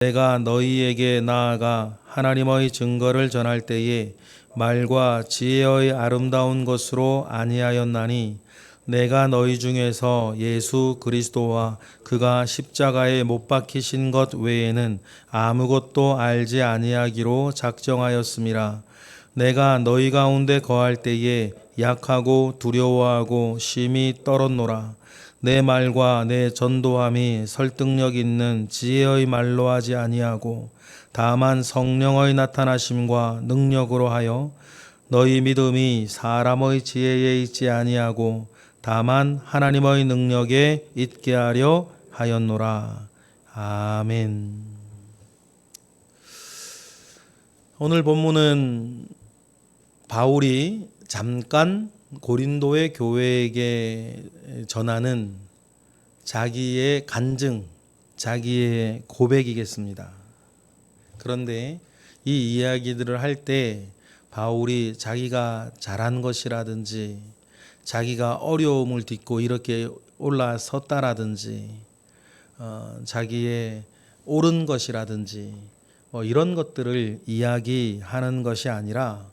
내가 너희에게 나아가 하나님의 증거를 전할 때에 말과 지혜의 아름다운 것으로 아니하였나니 내가 너희 중에서 예수 그리스도와 그가 십자가에 못 박히신 것 외에는 아무것도 알지 아니하기로 작정하였음이라. 내가 너희 가운데 거할 때에 약하고 두려워하고 심히 떨었노라. 내 말과 내 전도함이 설득력 있는 지혜의 말로 하지 아니하고 다만 성령의 나타나심과 능력으로 하여 너희 믿음이 사람의 지혜에 있지 아니하고 다만 하나님의 능력에 있게 하려 하였노라. 아멘. 오늘 본문은 바울이 잠깐 고린도의 교회에게 전하는 자기의 간증, 자기의 고백이겠습니다. 그런데 이 이야기들을 할 때 바울이 자기가 잘한 것이라든지 자기가 어려움을 딛고 이렇게 올라섰다라든지 자기의 옳은 것이라든지 이런 것들을 이야기하는 것이 아니라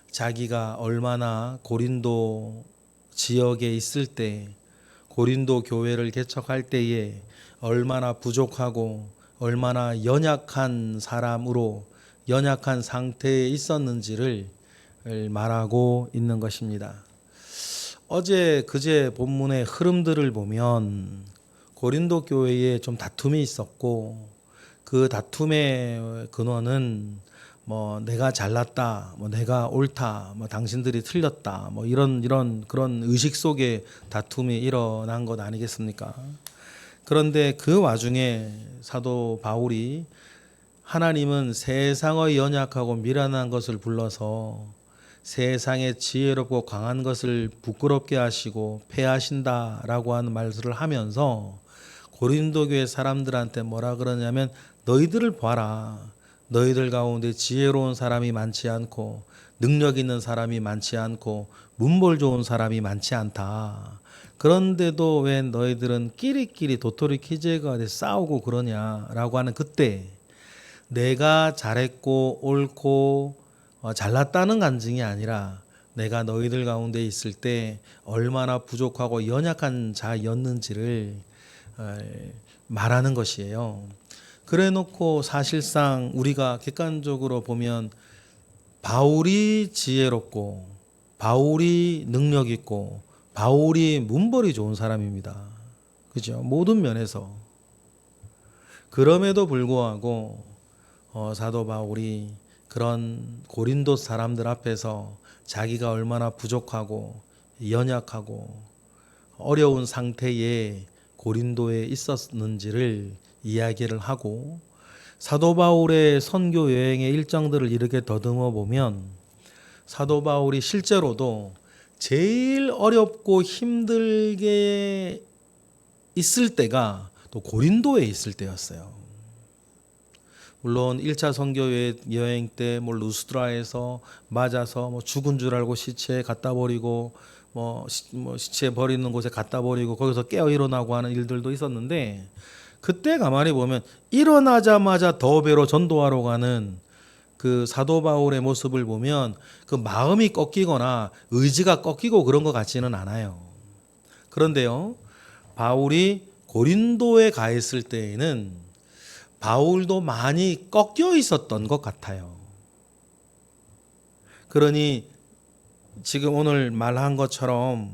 자기가 얼마나 고린도 지역에 있을 때, 고린도 교회를 개척할 때에 얼마나 부족하고 얼마나 연약한 사람으로 연약한 상태에 있었는지를 말하고 있는 것입니다. 어제 그제 본문의 흐름들을 보면 고린도 교회에 좀 다툼이 있었고 그 다툼의 근원은 내가 잘났다, 내가 옳다, 당신들이 틀렸다, 이런 그런 의식 속에 다툼이 일어난 것 아니겠습니까? 그런데 그 와중에 사도 바울이 하나님은 세상의 연약하고 미련한 것을 불러서 세상의 지혜롭고 강한 것을 부끄럽게 하시고 패하신다라고 하는 말들을 하면서 고린도 교회 사람들한테 뭐라 그러냐면 너희들을 봐라. 너희들 가운데 지혜로운 사람이 많지 않고 능력 있는 사람이 많지 않고 문벌 좋은 사람이 많지 않다. 그런데도 왜 너희들은 끼리끼리 도토리 키재가 돼 싸우고 그러냐라고 하는 그때 내가 잘했고 옳고 잘났다는 간증이 아니라 내가 너희들 가운데 있을 때 얼마나 부족하고 연약한 자였는지를 말하는 것이에요. 그래 놓고 사실상 우리가 객관적으로 보면 바울이 지혜롭고 바울이 능력 있고 바울이 문벌이 좋은 사람입니다. 그죠? 모든 면에서. 그럼에도 불구하고 사도 바울이 그런 고린도 사람들 앞에서 자기가 얼마나 부족하고 연약하고 어려운 상태에 고린도에 있었는지를 이야기를 하고 사도 바울의 선교 여행의 일정들을 이렇게 더듬어 보면 사도 바울이 실제로도 제일 어렵고 힘들게 있을 때가 또 고린도에 있을 때였어요. 물론 1차 선교 여행 때 루스드라에서 맞아서 죽은 줄 알고 시체 갖다 버리고 시체 버리는 곳에 갖다 버리고 거기서 깨어 일어나고 하는 일들도 있었는데 그때 가만히 보면 일어나자마자 더 배로 전도하러 가는 그 사도 바울의 모습을 보면 그 마음이 꺾이거나 의지가 꺾이고 그런 것 같지는 않아요. 그런데요, 바울이 고린도에 가 있을 때에는 바울도 많이 꺾여 있었던 것 같아요. 그러니 지금 오늘 말한 것처럼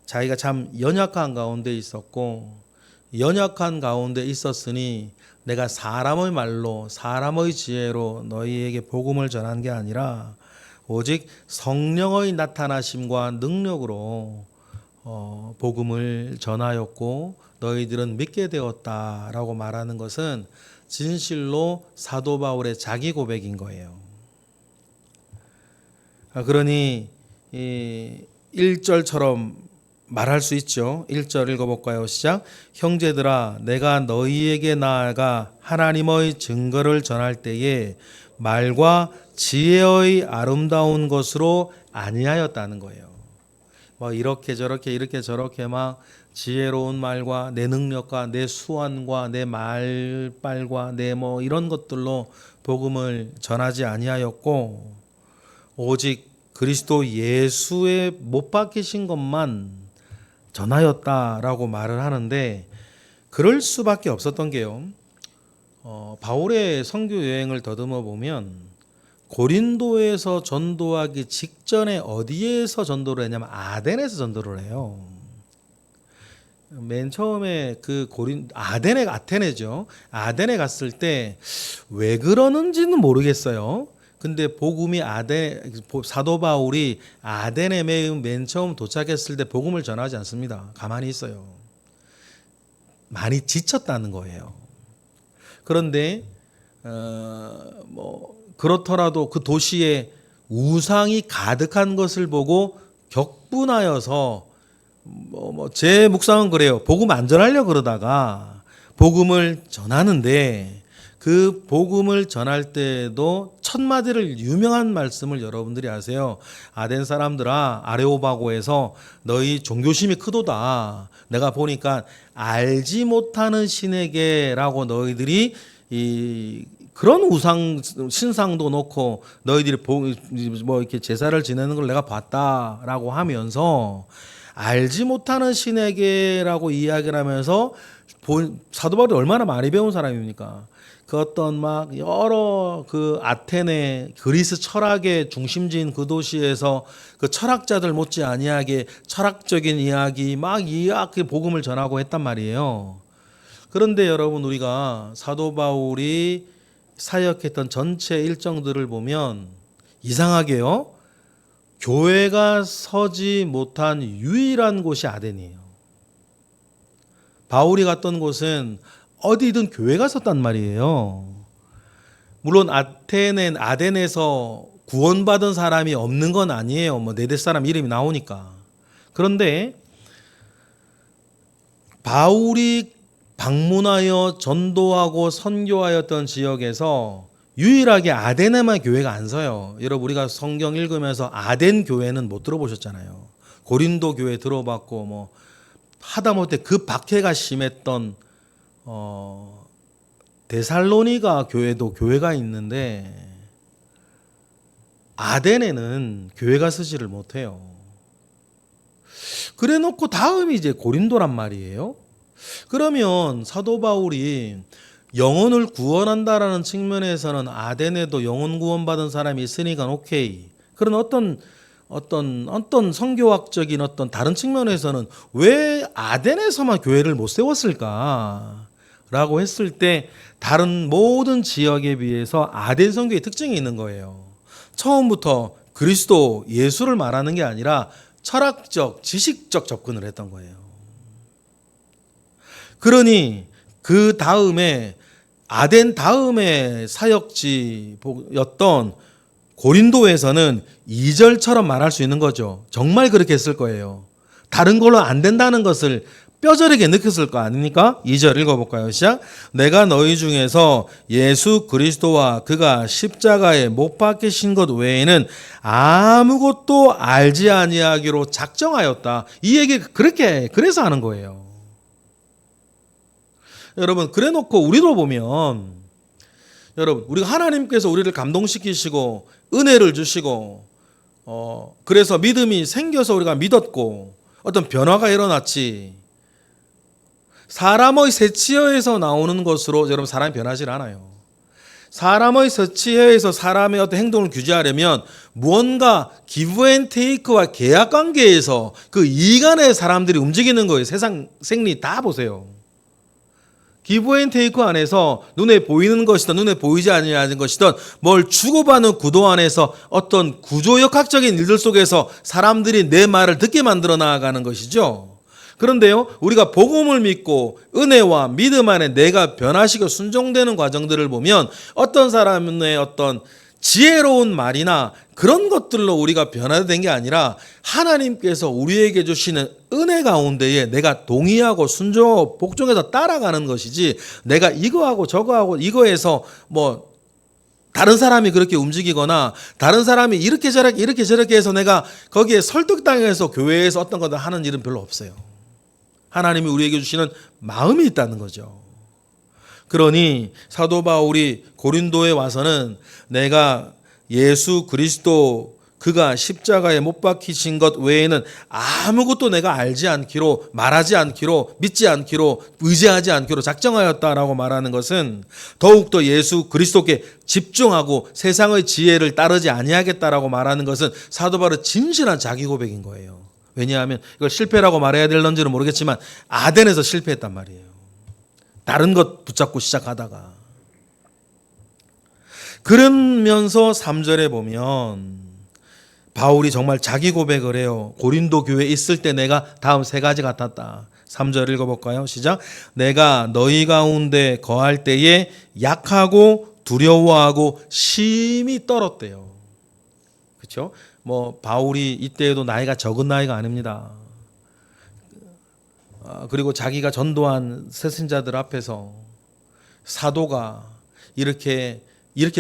자기가 참 연약한 가운데 있었고 연약한 가운데 있었으니 내가 사람의 말로 사람의 지혜로 너희에게 복음을 전한 게 아니라 오직 성령의 나타나심과 능력으로 복음을 전하였고 너희들은 믿게 되었다라고 말하는 것은 진실로 사도 바울의 자기 고백인 거예요. 그러니 1절처럼 말할 수 있죠. 1절 읽어볼까요? 시작. 형제들아 내가 너희에게 나아가 하나님의 증거를 전할 때에 말과 지혜의 아름다운 것으로 아니하였다는 거예요. 이렇게 저렇게 막 지혜로운 말과 내 능력과 내 수완과 내 말빨과 내 뭐 이런 것들로 복음을 전하지 아니하였고 오직 그리스도 예수의 못 박히신 것만 전하였다라고 말을 하는데 그럴 수밖에 없었던 게요. 바울의 선교 여행을 더듬어 보면 고린도에서 전도하기 직전에 어디에서 전도를 했냐면 아덴에서 전도를 해요. 맨 처음에 그 아테네죠. 아덴에 갔을 때 왜 그러는지는 모르겠어요. 근데 복음이 사도 바울이 아덴에 맨 처음 도착했을 때 복음을 전하지 않습니다. 가만히 있어요. 많이 지쳤다는 거예요. 그런데 그렇더라도 그 도시에 우상이 가득한 것을 보고 격분하여서 제 묵상은 그래요. 복음 안 전하려고 그러다가 복음을 전하는데 그 복음을 전할 때도 첫 마디를 유명한 말씀을 여러분들이 아세요. 아덴 사람들아 아레오바고에서 너희 종교심이 크도다. 내가 보니까 알지 못하는 신에게라고 너희들이 그런 우상 신상도 놓고 너희들이 이렇게 제사를 지내는 걸 내가 봤다라고 하면서 알지 못하는 신에게라고 이야기를 하면서 사도 바울이 얼마나 많이 배운 사람입니까? 그 어떤 막 여러 그 아테네 그리스 철학의 중심지인 그 도시에서 그 철학자들 못지 아니하게 철학적인 이야기 막 이야기 복음을 전하고 했단 말이에요. 그런데 여러분 우리가 사도 바울이 사역했던 전체 일정들을 보면 이상하게요. 교회가 서지 못한 유일한 곳이 아덴이에요. 바울이 갔던 곳은 어디든 교회가 섰단 말이에요. 물론 아덴에서 구원받은 사람이 없는 건 아니에요. 네댓 사람 이름이 나오니까. 그런데 바울이 방문하여 전도하고 선교하였던 지역에서 유일하게 아덴에만 교회가 안 서요. 여러분 우리가 성경 읽으면서 아덴 교회는 못 들어보셨잖아요. 고린도 교회 들어봤고 하다못해 그 박해가 심했던 데살로니가 교회도 교회가 있는데 아덴에는 교회가 서지를 못해요. 그래 놓고 다음이 이제 고린도란 말이에요. 그러면 사도 바울이 영혼을 구원한다라는 측면에서는 아덴에도 영혼 구원받은 사람이 있으니까 오케이. 그런 어떤 성교학적인 어떤 다른 측면에서는 왜 아덴에서만 교회를 못 세웠을까? 라고 했을 때 다른 모든 지역에 비해서 아덴 선교의 특징이 있는 거예요. 처음부터 그리스도 예수를 말하는 게 아니라 철학적, 지식적 접근을 했던 거예요. 그러니 그 다음에 아덴 다음에 사역지였던 고린도에서는 2절처럼 말할 수 있는 거죠. 정말 그렇게 했을 거예요. 다른 걸로 안 된다는 것을 뼈저리게 느꼈을 거 아닙니까? 2절 읽어볼까요? 시작. 내가 너희 중에서 예수 그리스도와 그가 십자가에 못 박히신 것 외에는 아무것도 알지 아니하기로 작정하였다. 이 얘기 그래서 하는 거예요. 여러분 그래 놓고 우리로 보면 여러분 우리가 하나님께서 우리를 감동시키시고 은혜를 주시고 그래서 믿음이 생겨서 우리가 믿었고 어떤 변화가 일어났지 사람의 새치혀에서 나오는 것으로 여러분 사람이 변하지 않아요. 사람의 새치혀에서 사람의 어떤 행동을 규제하려면 무언가 기브 앤 테이크와 계약 관계에서 그 이간의 사람들이 움직이는 거예요. 세상 생리 다 보세요. 기브 앤 테이크 안에서 눈에 보이는 것이든 눈에 보이지 않는 것이든 뭘 주고받는 구도 안에서 어떤 구조역학적인 일들 속에서 사람들이 내 말을 듣게 만들어 나아가는 것이죠. 그런데요, 우리가 복음을 믿고 은혜와 믿음 안에 내가 변화시켜 순종되는 과정들을 보면 어떤 사람의 어떤 지혜로운 말이나 그런 것들로 우리가 변화된 게 아니라 하나님께서 우리에게 주시는 은혜 가운데에 내가 동의하고 순종하고 복종해서 따라가는 것이지 내가 이거하고 저거하고 이거에서 다른 사람이 그렇게 움직이거나 다른 사람이 이렇게 저렇게 해서 내가 거기에 설득당해서 교회에서 어떤 것을 하는 일은 별로 없어요. 하나님이 우리에게 주시는 마음이 있다는 거죠. 그러니 사도 바울이 고린도에 와서는 내가 예수 그리스도 그가 십자가에 못 박히신 것 외에는 아무것도 내가 알지 않기로, 말하지 않기로, 믿지 않기로, 의지하지 않기로 작정하였다라고 말하는 것은 더욱더 예수 그리스도께 집중하고 세상의 지혜를 따르지 아니하겠다라고 말하는 것은 사도 바울의 진실한 자기 고백인 거예요. 왜냐하면 이걸 실패라고 말해야 될런지는 모르겠지만 아덴에서 실패했단 말이에요. 다른 것 붙잡고 시작하다가. 그러면서 3절에 보면 바울이 정말 자기 고백을 해요. 고린도 교회에 있을 때 내가 다음 세 가지 같았다. 3절 읽어볼까요? 시작. 내가 너희 가운데 거할 때에 약하고 두려워하고 심히 떨었대요. 그렇죠? 뭐 바울이 이때에도 나이가 적은 나이가 아닙니다. 그리고 자기가 전도한 새신자들 앞에서 사도가 이렇게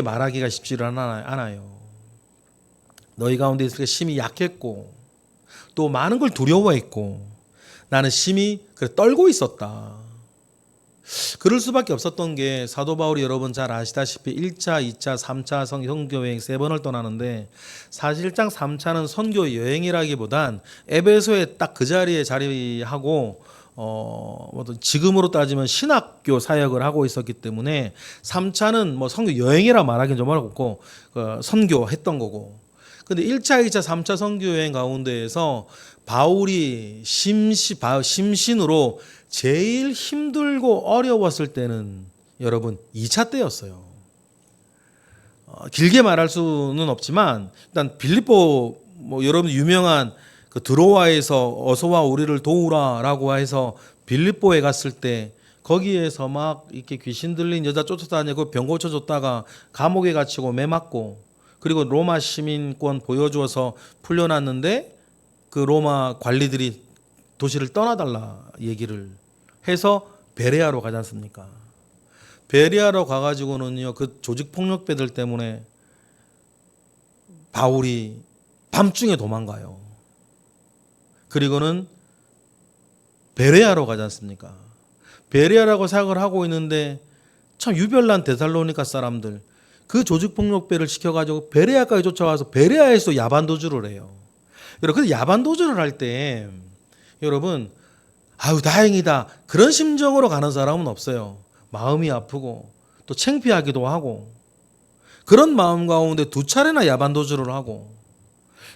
말하기가 쉽지를 않아요. 너희 가운데 있을 때 심히 약했고 또 많은 걸 두려워했고 나는 심히 떨고 있었다. 그럴 수밖에 없었던 게 사도 바울이 여러분 잘 아시다시피 1차, 2차, 3차 선교 여행 3번을 떠나는데 사실 1장 3차는 선교 여행이라기보단 에베소에 딱 그 자리에 자리하고 지금으로 따지면 신학교 사역을 하고 있었기 때문에 3차는 뭐 선교 여행이라 말하기는 좀 어렵고 선교했던 거고. 근데 1차, 2차, 3차 선교 여행 가운데에서 바울이 심신으로 제일 힘들고 어려웠을 때는 여러분 2차 때였어요. 길게 말할 수는 없지만 일단 빌립보 뭐 여러분 유명한 그 드로아에서 어서와 우리를 도우라라고 해서 빌립보에 갔을 때 거기에서 막 이렇게 귀신 들린 여자 쫓아다니고 병 고쳐줬다가 감옥에 갇히고 매 맞고 그리고 로마 시민권 보여주어서 풀려났는데 그 로마 관리들이 도시를 떠나달라 얘기를 해서 베레아로 가지 않습니까? 베레아로 가가지고는요 그 조직폭력배들 때문에 바울이 밤중에 도망가요. 그리고는 베레아로 가지 않습니까? 베레아라고 생각을 하고 있는데 참 유별난 데살로니가 사람들 그 조직폭력배를 시켜가지고 베레아까지 쫓아와서 베레아에서 야반도주를 해요. 여러분, 야반도주를 할 때 여러분 아유 다행이다 그런 심정으로 가는 사람은 없어요. 마음이 아프고 또 창피하기도 하고 그런 마음 가운데 2차례나 야반도주를 하고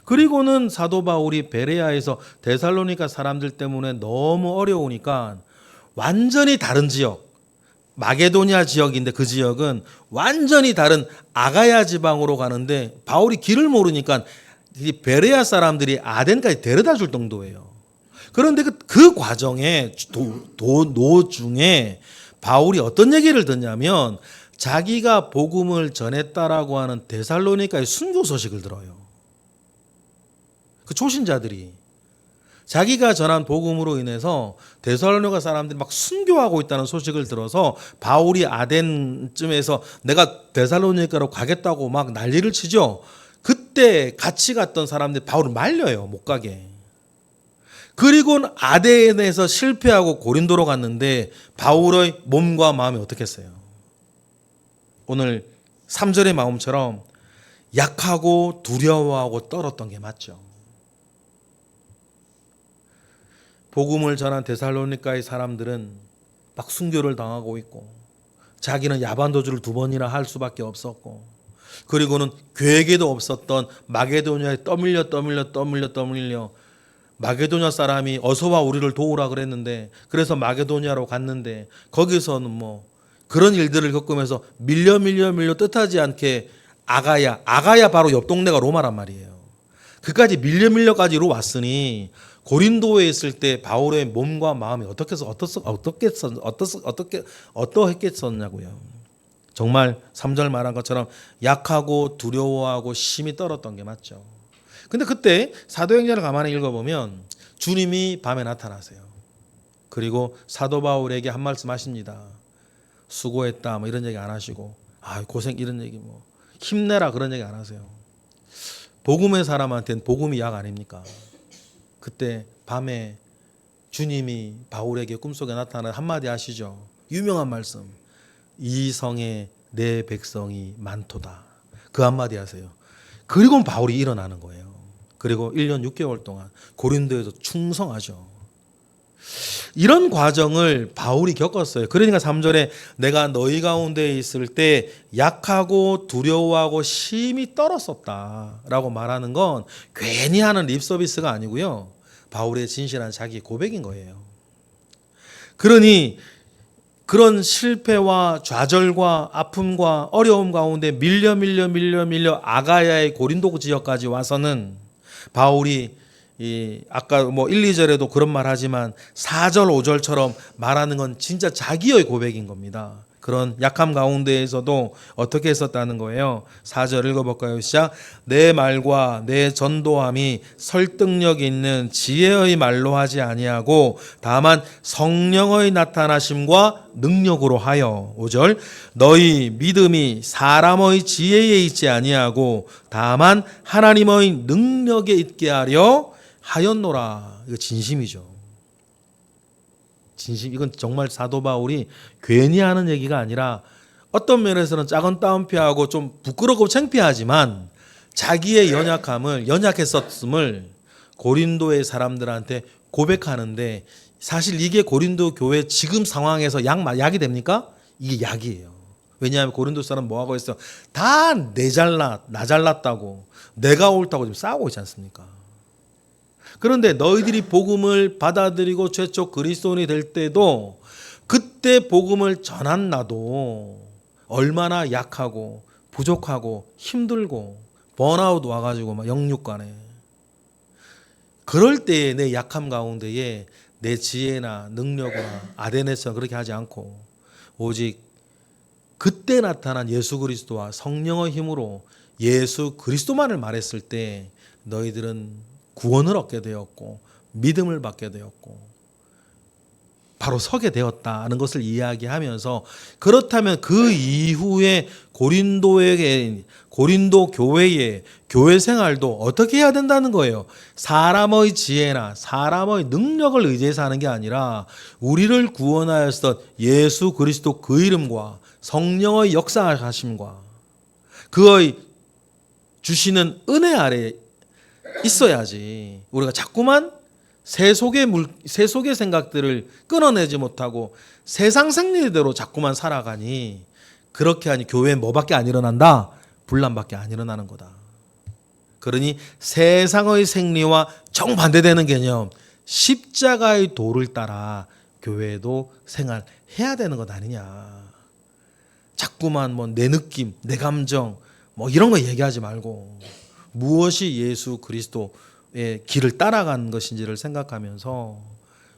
그리고는 사도 바울이 베레아에서 데살로니가 사람들 때문에 너무 어려우니까 완전히 다른 지역 마게도니아 지역인데 그 지역은 완전히 다른 아가야 지방으로 가는데 바울이 길을 모르니까 이 베레아 사람들이 아덴까지 데려다 줄 정도예요. 그런데 그 과정에 도중에 바울이 어떤 얘기를 듣냐면 자기가 복음을 전했다라고 하는 데살로니가의 순교 소식을 들어요. 그 초신자들이 자기가 전한 복음으로 인해서 데살로니가 사람들이 막 순교하고 있다는 소식을 들어서 바울이 아덴쯤에서 내가 데살로니가로 가겠다고 막 난리를 치죠. 그때 같이 갔던 사람들이 바울을 말려요. 못 가게. 그리고는 아덴에서 실패하고 고린도로 갔는데 바울의 몸과 마음이 어떻겠어요? 오늘 3절의 마음처럼 약하고 두려워하고 떨었던 게 맞죠. 복음을 전한 데살로니가의 사람들은 막 순교를 당하고 있고 자기는 야반도주를 2번이나 할 수밖에 없었고 그리고는 계획에도 없었던 마게도니아에 떠밀려 마게도니아 사람이 어서와 우리를 도우라 그랬는데 그래서 마게도니아로 갔는데 거기서는 뭐 그런 일들을 겪으면서 밀려 뜻하지 않게 아가야 바로 옆 동네가 로마란 말이에요. 그까지 밀려까지로 왔으니 고린도에 있을 때 바울의 몸과 마음이 어떠했겠었냐고요. 정말 3절 말한 것처럼 약하고 두려워하고 심히 떨었던 게 맞죠. 근데 그때 사도행전을 가만히 읽어보면 주님이 밤에 나타나세요. 그리고 사도 바울에게 한 말씀 하십니다. 수고했다 뭐 이런 얘기 안 하시고 고생 이런 얘기 뭐 힘내라 그런 얘기 안 하세요. 복음의 사람한테는 복음이 약 아닙니까? 그때 밤에 주님이 바울에게 꿈속에 나타나 한마디 하시죠. 유명한 말씀. 이 성에 내 백성이 많도다. 그 한마디 하세요. 그리고 바울이 일어나는 거예요. 그리고 1년 6개월 동안 고린도에서 충성하죠. 이런 과정을 바울이 겪었어요. 그러니까 3절에 내가 너희 가운데 있을 때 약하고 두려워하고 심히 떨었었다 라고 말하는 건 괜히 하는 립서비스가 아니고요. 바울의 진실한 자기 고백인 거예요. 그러니 그런 실패와 좌절과 아픔과 어려움 가운데 밀려 아가야의 고린도 지역까지 와서는 바울이 아까 1, 2절에도 그런 말 하지만 4절, 5절처럼 말하는 건 진짜 자기의 고백인 겁니다. 그런 약함 가운데에서도 어떻게 했었다는 거예요. 4절 읽어볼까요? 시작. 내 말과 내 전도함이 설득력 있는 지혜의 말로 하지 아니하고 다만 성령의 나타나심과 능력으로 하여 5절 너희 믿음이 사람의 지혜에 있지 아니하고 다만 하나님의 능력에 있게 하려 하였노라. 이거 진심이죠. 진심. 이건 정말 사도 바울이 괜히 하는 얘기가 아니라 어떤 면에서는 작은 따옴표하고 좀 부끄럽고 창피하지만 자기의 연약했었음을 고린도의 사람들한테 고백하는데 사실 이게 고린도 교회 지금 상황에서 약이 됩니까? 이게 약이에요. 왜냐하면 고린도 사람 뭐하고 있어요? 다 나 잘났다고 내가 옳다고 지금 싸우고 있지 않습니까? 그런데 너희들이 복음을 받아들이고 최초 그리스도인이 될 때도 그때 복음을 전한 나도 얼마나 약하고 부족하고 힘들고 번아웃 와가지고 막 영육간에 그럴 때에 내 약함 가운데에 내 지혜나 능력이나 아데네스나 그렇게 하지 않고 오직 그때 나타난 예수 그리스도와 성령의 힘으로 예수 그리스도만을 말했을 때 너희들은 구원을 얻게 되었고 믿음을 받게 되었고 바로 서게 되었다는 것을 이야기하면서 그렇다면 그 이후에 고린도 교회의 교회 생활도 어떻게 해야 된다는 거예요. 사람의 지혜나 사람의 능력을 의지해서 하는 게 아니라 우리를 구원하였던 예수 그리스도 그 이름과 성령의 역사하심과 그의 주시는 은혜 아래 있어야지 우리가 자꾸만 세속의 생각들을 끊어내지 못하고 세상 생리대로 자꾸만 살아가니 그렇게 하니 교회에 뭐밖에 안 일어난다? 분란밖에 안 일어나는 거다. 그러니 세상의 생리와 정반대되는 개념 십자가의 도를 따라 교회도 생활해야 되는 것 아니냐. 자꾸만 내 느낌, 내 감정 이런 거 얘기하지 말고 무엇이 예수 그리스도의 길을 따라간 것인지를 생각하면서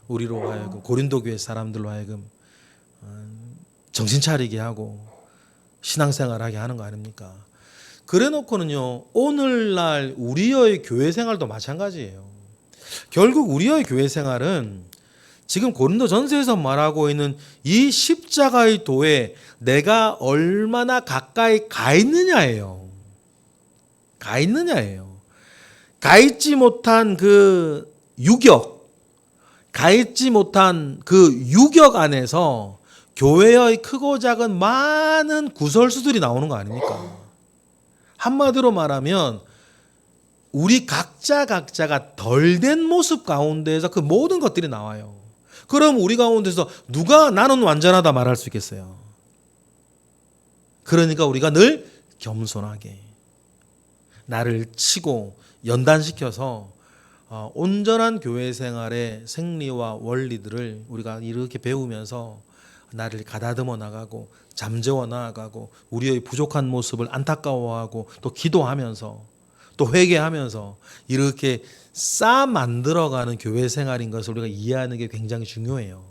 우리로 하여금 고린도 교회 사람들로 하여금 정신 차리게 하고 신앙생활하게 하는 거 아닙니까? 그래 놓고는요 오늘날 우리의 교회 생활도 마찬가지예요. 결국 우리의 교회 생활은 지금 고린도 전서에서 말하고 있는 이 십자가의 도에 내가 얼마나 가까이 가 있느냐예요. 가 있느냐예요. 가 있지 못한 그 유격, 가 있지 못한 그 유격 안에서 교회의 크고 작은 많은 구설수들이 나오는 거 아닙니까? 한마디로 말하면 우리 각자가 덜 된 모습 가운데에서 그 모든 것들이 나와요. 그럼 우리 가운데서 누가 나는 완전하다 말할 수 있겠어요? 그러니까 우리가 늘 겸손하게 나를 치고 연단시켜서 온전한 교회 생활의 생리와 원리들을 우리가 이렇게 배우면서 나를 가다듬어 나가고 잠재워 나가고 우리의 부족한 모습을 안타까워하고 또 기도하면서 또 회개하면서 이렇게 쌓아 만들어가는 교회 생활인 것을 우리가 이해하는 게 굉장히 중요해요.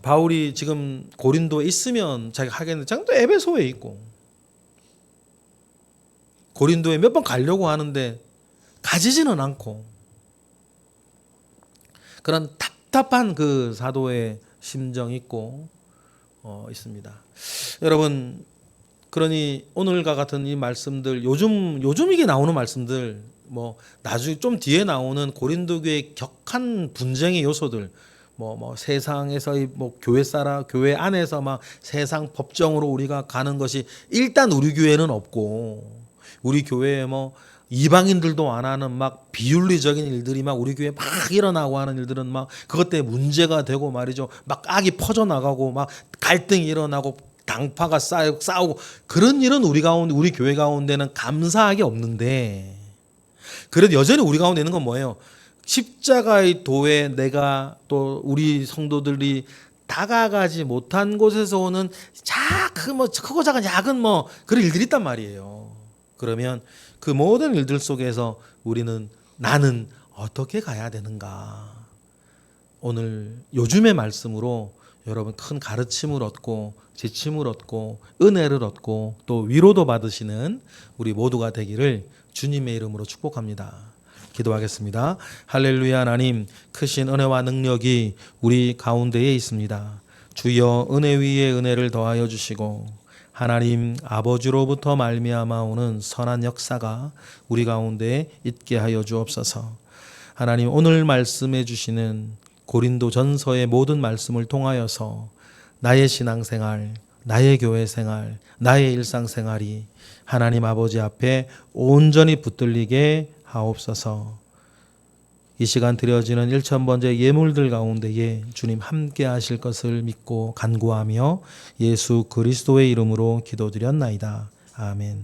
바울이 지금 고린도에 있으면 자기가 하겠는데 자기가 또 에베소에 있고 고린도에 몇 번 가려고 하는데 가지지는 않고 그런 답답한 그 사도의 심정이 있고 있습니다. 여러분 그러니 오늘과 같은 이 말씀들 요즘 이게 나오는 말씀들 뭐 나중에 좀 뒤에 나오는 고린도 교회의 격한 분쟁의 요소들, 뭐 세상에서의 뭐 교회 안에서 막 세상 법정으로 우리가 가는 것이 일단 우리 교회는 없고, 우리 교회에 뭐 이방인들도 안 하는 막 비윤리적인 일들이 막 우리 교회에 막 일어나고 하는 일들은 막 그것 때문에 문제가 되고 말이죠. 막 악이 퍼져 나가고 막 갈등이 일어나고 당파가 싸우고 그런 일은 우리 교회 가운데는 감사하게 없는데, 그래도 여전히 우리 가운데 있는 건 뭐예요? 십자가의 도에 내가 또 우리 성도들이 다가가지 못한 곳에서 오는 크고 작은 작은 뭐 그런 일들이 있단 말이에요. 그러면 그 모든 일들 속에서 나는 어떻게 가야 되는가? 오늘 요즘의 말씀으로 여러분 큰 가르침을 얻고 지침을 얻고 은혜를 얻고 또 위로도 받으시는 우리 모두가 되기를 주님의 이름으로 축복합니다. 기도하겠습니다. 할렐루야. 하나님, 크신 은혜와 능력이 우리 가운데에 있습니다. 주여 은혜 위에 은혜를 더하여 주시고 하나님 아버지로부터 말미암아 오는 선한 역사가 우리 가운데 있게 하여 주옵소서. 하나님, 오늘 말씀해 주시는 고린도 전서의 모든 말씀을 통하여서 나의 신앙생활, 나의 교회 생활, 나의 일상생활이 하나님 아버지 앞에 온전히 붙들리게 하옵소서. 이 시간 드려지는 1000번째 예물들 가운데에 주님 함께 하실 것을 믿고 간구하며 예수 그리스도의 이름으로 기도드렸나이다. 아멘.